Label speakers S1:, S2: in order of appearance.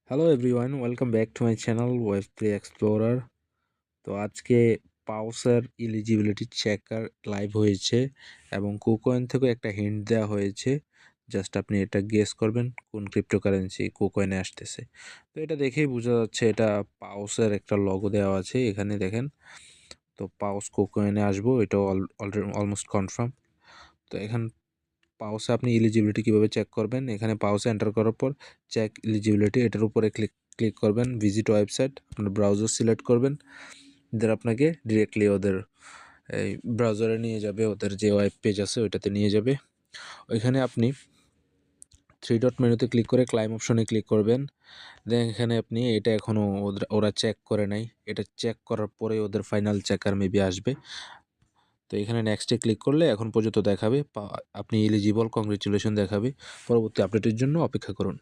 S1: Hello everyone, welcome back to my channel web play explorer. তো আজকে পাউসের eligibility checker live হয়েছে এবং KuCoin থেকে একটা হিন্ট দেওয়া হয়েছে। জাস্ট আপনি এটা গেস করবেন কোন ক্রিপ্টোকারেন্সি কুকয়েনে আসতেছে। তো এটা দেখেই বোঝা যাচ্ছে এটা পাউসের একটা লগো দেওয়া আছে এখানে দেখেন। তো পাউস কুকয়েনে আসবো, এটা অলরেডি অলমোস্ট কনফার্ম। তো এখান পাউসে আপনি এলিজিবিলিটি কীভাবে চেক করবেন, এখানে পাউসে এন্টার করার পর চেক এলিজিবিলিটি এটার উপরে ক্লিক করবেন। ভিজিট ওয়েবসাইট, আপনার ব্রাউজার সিলেক্ট করবেন, দেন আপনাকে ডিরেক্টলি ওদের এই ব্রাউজারে নিয়ে যাবে, ওদের যে ওয়েব পেজ আছে ওইটাতে নিয়ে যাবে। ওইখানে আপনি থ্রি ডট মেনুতে ক্লিক করে ক্লাইম অপশনে ক্লিক করবেন। দেন এখানে আপনি এটা এখনও ওরা চেক করে নাই, এটা চেক করার পরে ওদের ফাইনাল চেকার মেবি আসবে। তো এখানে নেক্সটে ক্লিক করলে এখন পর্যন্ত দেখাবে আপনি এলিজিবল, কংগ্রেচুলেশন দেখাবে। পরবর্তী আপডেটের জন্য অপেক্ষা করুন।